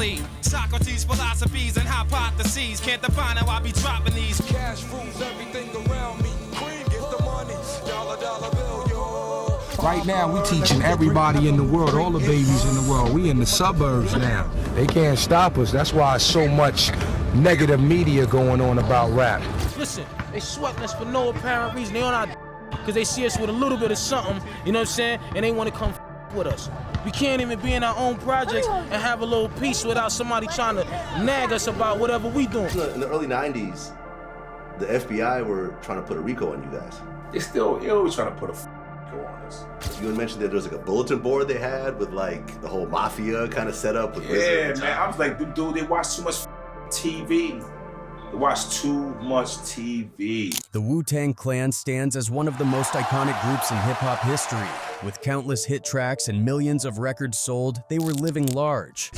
Lee. Socrates' philosophies and hypotheses can't define how I be dropping these. Cash rules everything around me. Cream, get the money. Dollar bill, yo. Right now, we teaching everybody in the world, all the babies in the world. We in the suburbs now. They can't stop us. That's why so much negative media going on about rap. Listen, they sweating us for no apparent reason. They on our because they see us with a little bit of something, you know what I'm saying? And they want to come with us. We can't even be in our own projects and have a little peace without somebody trying to nag us about whatever we doing. In the early 90s, the FBI were trying to put a RICO on you guys. They're always trying to put a RICO on us. You had mentioned that there was like a bulletin board they had with like the whole mafia kind of setup. With yeah, man, I was like, dude, they watch too much TV. They watch too much TV. The Wu-Tang Clan stands as one of the most iconic groups in hip-hop history. With countless hit tracks and millions of records sold, they were living large.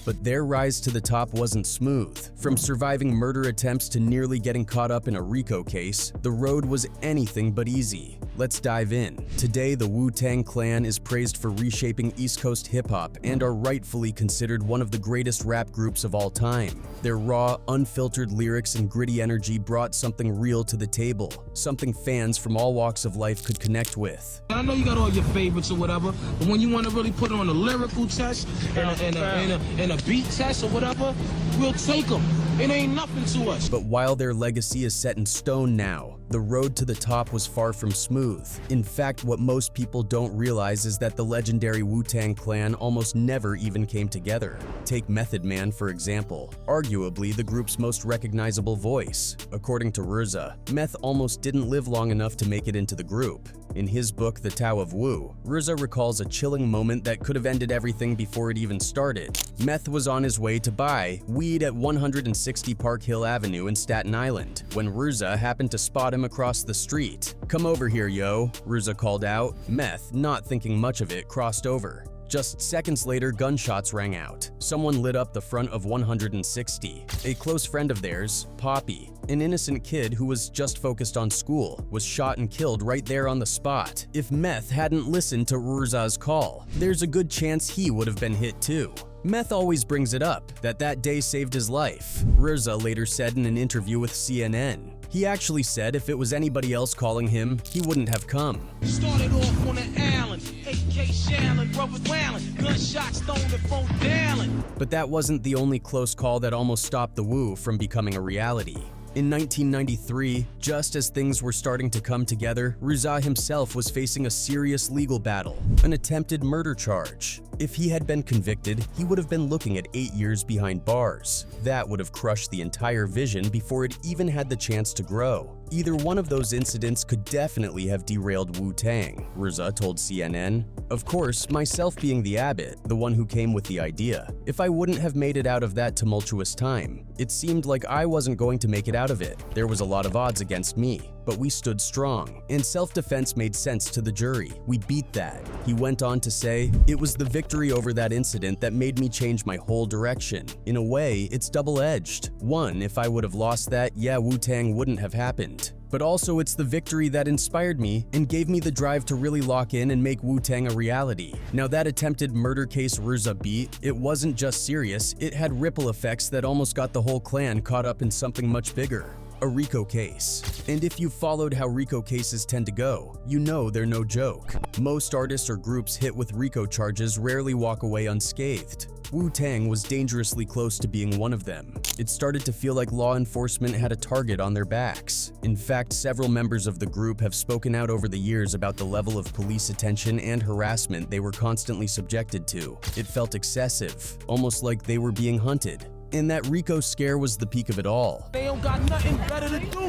But their rise to the top wasn't smooth. From surviving murder attempts to nearly getting caught up in a RICO case, the road was anything but easy. Let's dive in. Today, the Wu-Tang Clan is praised for reshaping East Coast hip-hop and are rightfully considered one of the greatest rap groups of all time. Their raw, unfiltered lyrics and gritty energy brought something real to the table, something fans from all walks of life could connect with. I know you got all your favorites or whatever, but when you want to really put on a lyrical test and a beat test or whatever, we'll take them. It ain't nothing to us. But while their legacy is set in stone now, the road to the top was far from smooth. In fact, what most people don't realize is that the legendary Wu-Tang Clan almost never even came together. Take Method Man, for example, arguably the group's most recognizable voice. According to RZA, Meth almost didn't live long enough to make it into the group. In his book, The Tao of Wu, RZA recalls a chilling moment that could have ended everything before it even started. Meth was on his way to buy weed at 160 Park Hill Avenue in Staten Island when RZA happened to spot him across the street. "Come over here, yo," RZA called out. Meth, not thinking much of it, crossed over. Just seconds later, gunshots rang out. Someone lit up the front of 160. A close friend of theirs, Poppy, an innocent kid who was just focused on school, was shot and killed right there on the spot. If Meth hadn't listened to RZA's call, there's a good chance he would have been hit too. Meth always brings it up, that day saved his life. RZA later said in an interview with CNN. He actually said if it was anybody else calling him, he wouldn't have come. Started off on the island, AK Shallon, brothers wailing, gunshots thrown the phone down. But that wasn't the only close call that almost stopped the Wu from becoming a reality. In 1993, just as things were starting to come together, RZA himself was facing a serious legal battle, an attempted murder charge. If he had been convicted, he would have been looking at 8 years behind bars. That would have crushed the entire vision before it even had the chance to grow. Either one of those incidents could definitely have derailed Wu-Tang, RZA told CNN. Of course, myself being the abbot, the one who came with the idea. If I wouldn't have made it out of that tumultuous time, it seemed like I wasn't going to make it out of it. There was a lot of odds against me, but we stood strong, and self-defense made sense to the jury. We beat that. He went on to say, "It was the victory over that incident that made me change my whole direction. In a way, it's double-edged. One, if I would have lost that, yeah, Wu-Tang wouldn't have happened. But also it's the victory that inspired me and gave me the drive to really lock in and make Wu-Tang a reality." Now that attempted murder case RZA beat, it wasn't just serious, it had ripple effects that almost got the whole clan caught up in something much bigger. A RICO case. And if you've followed how RICO cases tend to go, you know they're no joke. Most artists or groups hit with RICO charges rarely walk away unscathed. Wu-Tang was dangerously close to being one of them. It started to feel like law enforcement had a target on their backs. In fact, several members of the group have spoken out over the years about the level of police attention and harassment they were constantly subjected to. It felt excessive, almost like they were being hunted. And that RICO scare was the peak of it all. They don't got nothing better to do.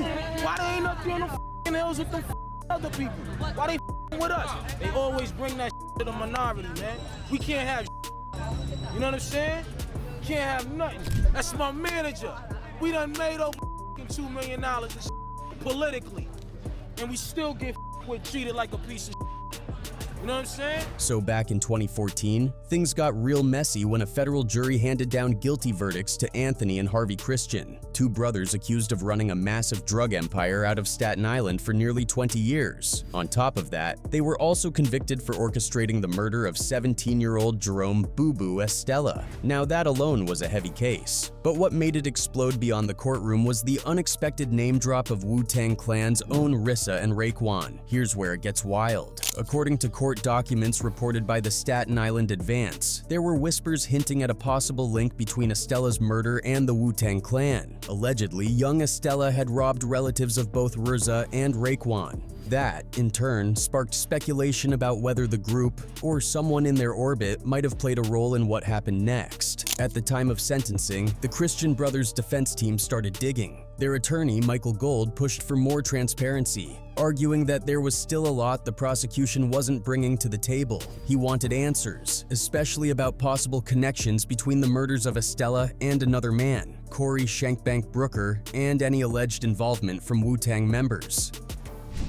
Why they ain't up there on the f***ing hills with them other people? Why they f***ing with us? They always bring that to the minority, man. We can't have you know what I'm saying? Can't have nothing. That's my manager. We done made over $2 million politically. And we still get treated like a piece of You know what I'm saying? So back in 2014, things got real messy when a federal jury handed down guilty verdicts to Anthony and Harvey Christian. two brothers accused of running a massive drug empire out of Staten Island for nearly 20 years. On top of that, they were also convicted for orchestrating the murder of 17-year-old Jerome "Boo Boo" Estella. Now that alone was a heavy case. But what made it explode beyond the courtroom was the unexpected name drop of Wu-Tang Clan's own Rissa and Raekwon. Here's where it gets wild. According to court documents reported by the Staten Island Advance, there were whispers hinting at a possible link between Estella's murder and the Wu-Tang Clan. Allegedly, young Estella had robbed relatives of both Rissa and Raekwon. That, in turn, sparked speculation about whether the group, or someone in their orbit, might have played a role in what happened next. At the time of sentencing, the Christian brothers' defense team started digging. Their attorney, Michael Gold, pushed for more transparency, arguing that there was still a lot the prosecution wasn't bringing to the table. He wanted answers, especially about possible connections between the murders of Estella and another man, Corey Shankbank Brooker, and any alleged involvement from Wu-Tang members.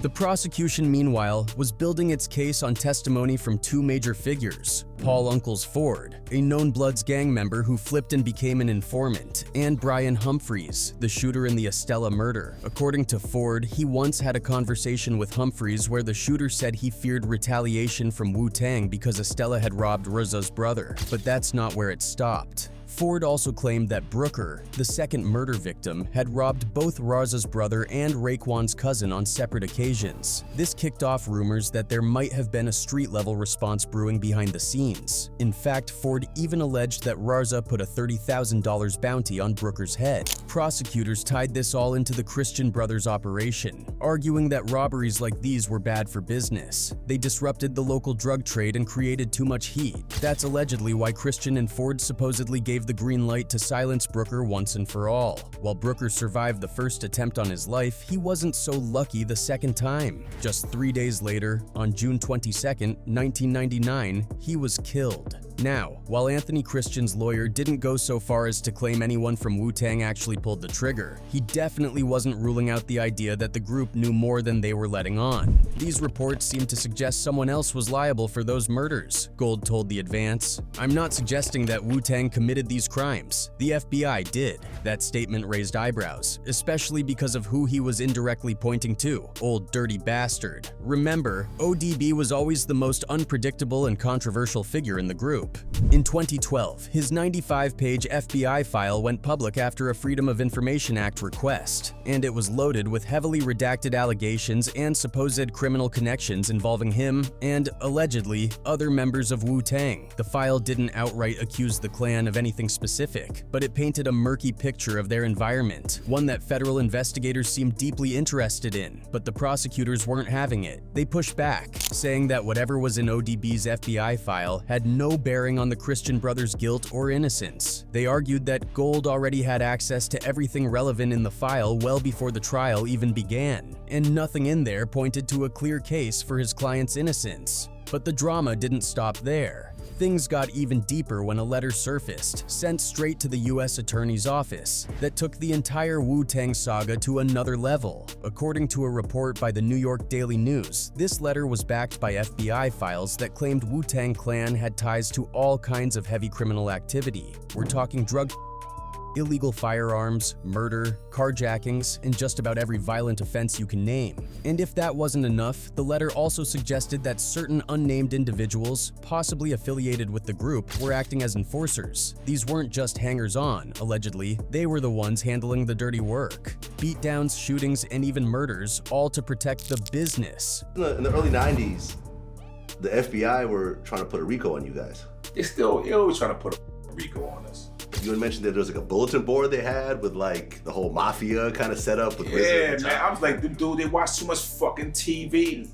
The prosecution, meanwhile, was building its case on testimony from two major figures: Paul Uncles Ford, a known Bloods gang member who flipped and became an informant, and Brian Humphreys, the shooter in the Estella murder. According to Ford, he once had a conversation with Humphreys where the shooter said he feared retaliation from Wu-Tang because Estella had robbed Rizza's brother, but that's not where it stopped. Ford also claimed that Brooker, the second murder victim, had robbed both Raza's brother and Raekwon's cousin on separate occasions. This kicked off rumors that there might have been a street-level response brewing behind the scenes. In fact, Ford even alleged that Raza put a $30,000 bounty on Brooker's head. Prosecutors tied this all into the Christian brothers' operation, arguing that robberies like these were bad for business. They disrupted the local drug trade and created too much heat. That's allegedly why Christian and Ford supposedly gave the green light to silence Brooker once and for all. While Brooker survived the first attempt on his life, he wasn't so lucky the second time. Just 3 days later, on June 22, 1999, he was killed. Now, while Anthony Christian's lawyer didn't go so far as to claim anyone from Wu-Tang actually pulled the trigger, he definitely wasn't ruling out the idea that the group knew more than they were letting on. These reports seem to suggest someone else was liable for those murders, Gold told the Advance. "I'm not suggesting that Wu-Tang committed these crimes. The FBI did." That statement raised eyebrows, especially because of who he was indirectly pointing to: old dirty bastard. Remember, ODB was always the most unpredictable and controversial figure in the group. In 2012, his 95-page FBI file went public after a Freedom of Information Act request, and it was loaded with heavily redacted allegations and supposed criminal connections involving him and, allegedly, other members of Wu-Tang. The file didn't outright accuse the Clan of anything specific, but it painted a murky picture of their environment, one that federal investigators seemed deeply interested in, but the prosecutors weren't having it. They pushed back, saying that whatever was in ODB's FBI file had no bearing on the Christian brothers' guilt or innocence. They argued that Gold already had access to everything relevant in the file well before the trial even began, and nothing in there pointed to a clear case for his client's innocence. But the drama didn't stop there. Things got even deeper when a letter surfaced, sent straight to the U.S. Attorney's Office, that took the entire Wu-Tang saga to another level. According to a report by the New York Daily News, this letter was backed by FBI files that claimed Wu-Tang Clan had ties to all kinds of heavy criminal activity. We're talking drug, illegal firearms, murder, carjackings, and just about every violent offense you can name. And if that wasn't enough, the letter also suggested that certain unnamed individuals, possibly affiliated with the group, were acting as enforcers. These weren't just hangers-on, allegedly, they were the ones handling the dirty work. Beatdowns, shootings, and even murders, all to protect the business. In the early 90s, the FBI were trying to put a RICO on you guys. They're always trying to put a RICO on us. You had mentioned that there was like a bulletin board they had with like the whole mafia kind of set up with Yeah, man, I was like, dude, they watch too much fucking TV.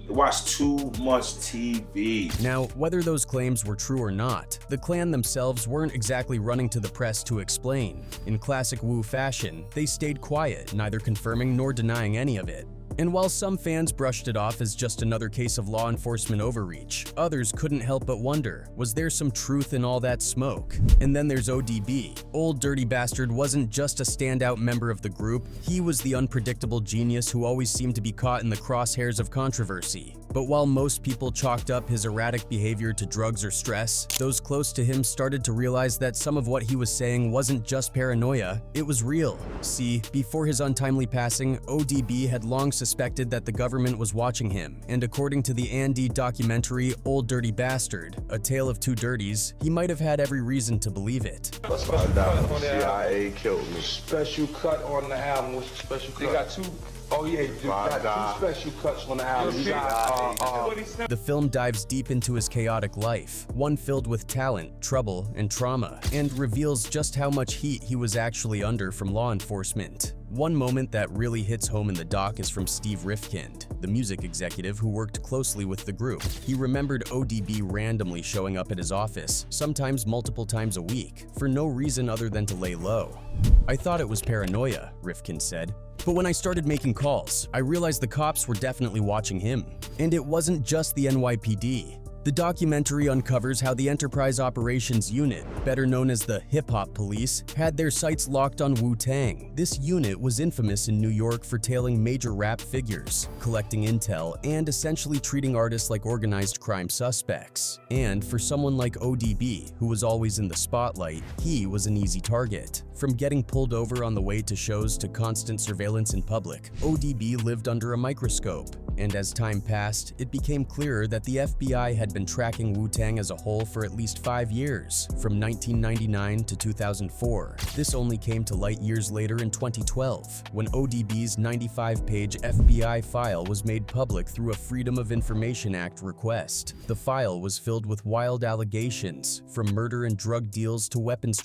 They watch too much TV. Now, whether those claims were true or not, the Clan themselves weren't exactly running to the press to explain. In classic Wu fashion, they stayed quiet, neither confirming nor denying any of it. And while some fans brushed it off as just another case of law enforcement overreach, others couldn't help but wonder, was there some truth in all that smoke? And then there's ODB. Old Dirty Bastard wasn't just a standout member of the group, he was the unpredictable genius who always seemed to be caught in the crosshairs of controversy. But while most people chalked up his erratic behavior to drugs or stress, those close to him started to realize that some of what he was saying wasn't just paranoia, it was real. See, before his untimely passing, ODB had long suspected that the government was watching him, and according to the Andy documentary Old Dirty Bastard, A Tale of Two Dirties, he might have had every reason to believe it. Let's find out. CIA killed me. Special cut on the album. What's the special cut? They got two. Oh yeah, you got two special cuts on the album. The film dives deep into his chaotic life, one filled with talent, trouble, and trauma, and reveals just how much heat he was actually under from law enforcement. One moment that really hits home in the doc is from Steve Rifkind, the music executive who worked closely with the group. He remembered ODB randomly showing up at his office, sometimes multiple times a week, for no reason other than to lay low. "I thought it was paranoia," Rifkind said. "But when I started making calls, I realized the cops were definitely watching him. And it wasn't just the NYPD. The documentary uncovers how the Enterprise Operations Unit, better known as the Hip Hop Police, had their sights locked on Wu-Tang. This unit was infamous in New York for tailing major rap figures, collecting intel, and essentially treating artists like organized crime suspects. And for someone like ODB, who was always in the spotlight, he was an easy target. From getting pulled over on the way to shows to constant surveillance in public, ODB lived under a microscope. And as time passed, it became clearer that the FBI had been tracking Wu-Tang as a whole for at least 5 years, from 1999 to 2004. This only came to light years later in 2012, when ODB's 95-page FBI file was made public through a Freedom of Information Act request. The file was filled with wild allegations, from murder and drug deals to weapons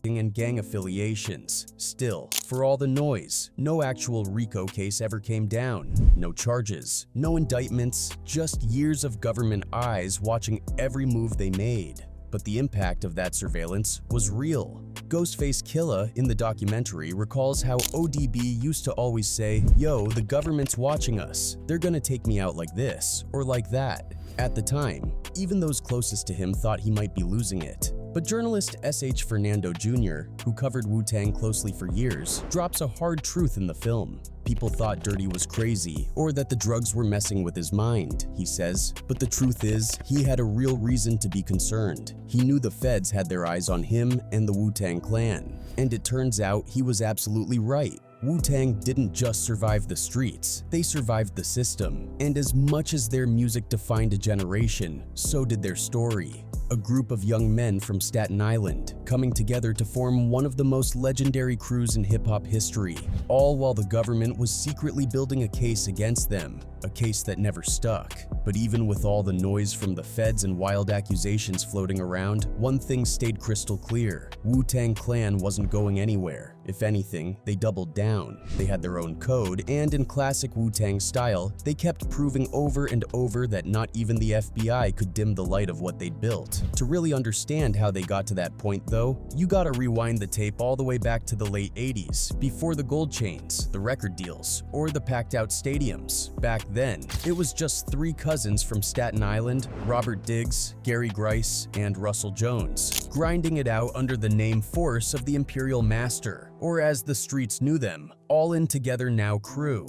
and gang affiliations. Still, for all the noise, no actual RICO case ever came down. No charges, no indictments, just years of government eyes watching every move they made. But the impact of that surveillance was real. Ghostface Killah in the documentary recalls how ODB used to always say, "Yo, the government's watching us. They're gonna take me out like this or like that." At the time, even those closest to him thought he might be losing it. But journalist S.H. Fernando Jr., who covered Wu-Tang closely for years, drops a hard truth in the film. People thought Dirty was crazy, or that the drugs were messing with his mind, he says. But the truth is, he had a real reason to be concerned. He knew the feds had their eyes on him and the Wu-Tang Clan. And it turns out he was absolutely right. Wu-Tang didn't just survive the streets, they survived the system. And as much as their music defined a generation, so did their story. A group of young men from Staten Island, coming together to form one of the most legendary crews in hip-hop history, all while the government was secretly building a case against them, a case that never stuck. But even with all the noise from the feds and wild accusations floating around, one thing stayed crystal clear: Wu-Tang Clan wasn't going anywhere. If anything, they doubled down. They had their own code, and in classic Wu-Tang style, they kept proving over and over that not even the FBI could dim the light of what they'd built. To really understand how they got to that point, though, you gotta rewind the tape all the way back to the late 80s, before the gold chains, the record deals, or the packed-out stadiums. Back then, it was just 3 cousins from Staten Island, Robert Diggs, Gary Grice, and Russell Jones, grinding it out under the name force of the Imperial Master, or as the streets knew them, All In Together Now crew.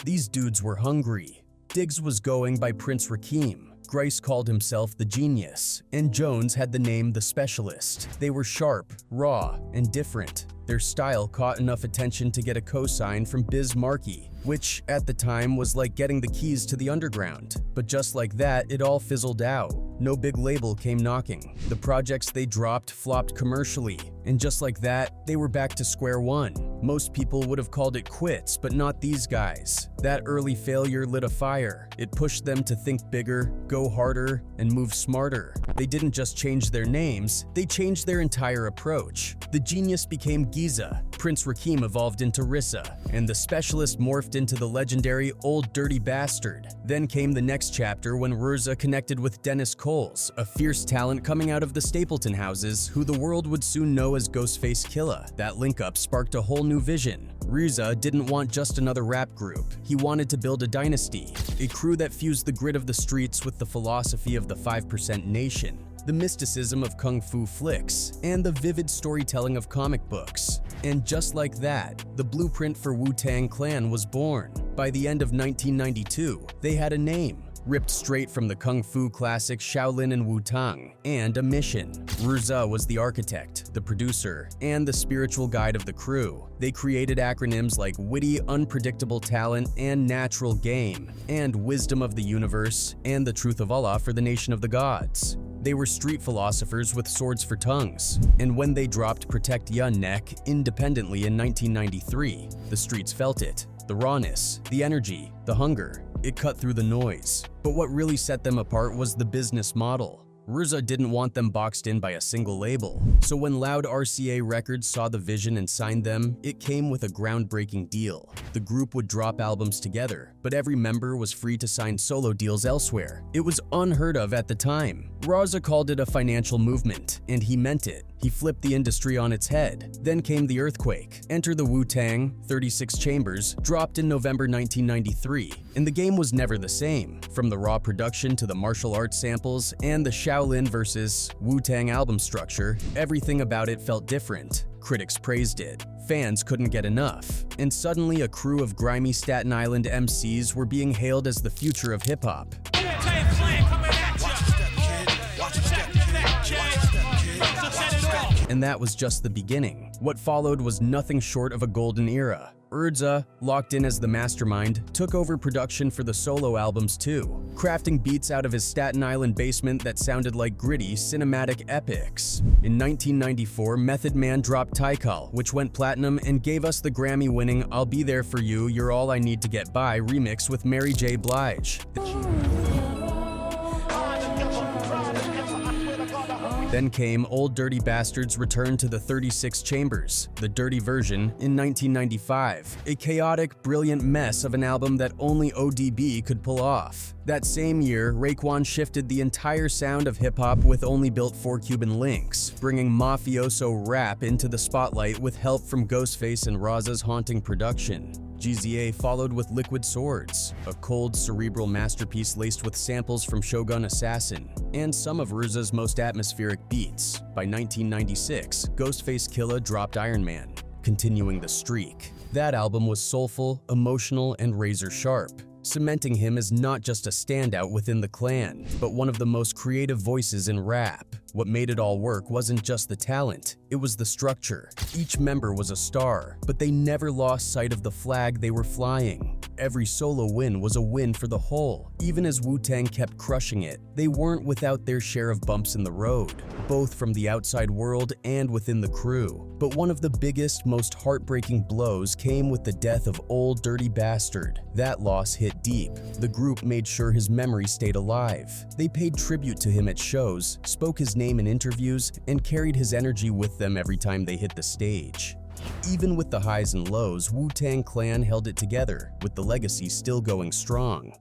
These dudes were hungry. Diggs was going by Prince Rakeem, Grice called himself the Genius, and Jones had the name the Specialist. They were sharp, raw, and different. Their style caught enough attention to get a cosign from Biz Markie, which at the time was like getting the keys to the underground. But just like that, it all fizzled out. No big label came knocking. The projects they dropped flopped commercially, and just like that, they were back to square one. Most people would have called it quits, but not these guys. That early failure lit a fire. It pushed them to think bigger, go harder, and move smarter. They didn't just change their names, they changed their entire approach. The Genius became Giza, Prince Rakeem evolved into Rissa, and the Specialist morphed into the legendary Old Dirty Bastard. Then came the next chapter when Rza connected with Dennis Coles, a fierce talent coming out of the Stapleton houses, who the world would soon know as Ghostface Killah. That link-up sparked a whole new vision. Rza didn't want just another rap group. He wanted to build a dynasty, a crew that fused the grit of the streets with the philosophy of the 5% nation, the mysticism of kung fu flicks, and the vivid storytelling of comic books. And just like that, the blueprint for Wu-Tang Clan was born. By the end of 1992, they had a name, ripped straight from the kung fu classic Shaolin and Wu-Tang, and a mission. RZA was the architect, the producer, and the spiritual guide of the crew. They created acronyms like witty, unpredictable talent and natural game, and wisdom of the universe, and the truth of Allah for the nation of the gods. They were street philosophers with swords for tongues, and when they dropped Protect Ya Neck independently in 1993, the streets felt it. The rawness, the energy, the hunger, it cut through the noise. But what really set them apart was the business model. RZA didn't want them boxed in by a single label, so when Loud RCA Records saw the vision and signed them, it came with a groundbreaking deal. The group would drop albums together, but every member was free to sign solo deals elsewhere. It was unheard of at the time. RZA called it a financial movement, and he meant it. He flipped the industry on its head. Then came the earthquake. Enter the Wu-Tang, 36 Chambers, dropped in November 1993, and the game was never the same. From the raw production to the martial arts samples and the Shaolin versus Wu-Tang album structure, everything about it felt different. Critics praised it. Fans couldn't get enough. And suddenly a crew of grimy Staten Island MCs were being hailed as the future of hip-hop. And that was just the beginning. What followed was nothing short of a golden era. RZA, locked in as the mastermind, took over production for the solo albums too, crafting beats out of his Staten Island basement that sounded like gritty, cinematic epics. In 1994, Method Man dropped Tycall, which went platinum and gave us the Grammy-winning I'll Be There For You, You're All I Need to Get By remix with Mary J. Blige. Then came Old Dirty Bastard's return to the 36 Chambers, the dirty version, in 1995, a chaotic, brilliant mess of an album that only ODB could pull off. That same year, Raekwon shifted the entire sound of hip-hop with Only Built for Cuban Links, bringing mafioso rap into the spotlight with help from Ghostface and RZA's haunting production. GZA followed with Liquid Swords, a cold, cerebral masterpiece laced with samples from Shogun Assassin, and some of RZA's most atmospheric beats. By 1996, Ghostface Killah dropped Iron Man, continuing the streak. That album was soulful, emotional, and razor-sharp, cementing him as not just a standout within the clan, but one of the most creative voices in rap. What made it all work wasn't just the talent, it was the structure. Each member was a star, but they never lost sight of the flag they were flying. Every solo win was a win for the whole. Even as Wu-Tang kept crushing it, they weren't without their share of bumps in the road, both from the outside world and within the crew. But one of the biggest, most heartbreaking blows came with the death of Old Dirty Bastard. That loss hit deep. The group made sure his memory stayed alive. They paid tribute to him at shows, spoke his name in interviews, and carried his energy with them every time they hit the stage. Even with the highs and lows, Wu-Tang Clan held it together, with the legacy still going strong.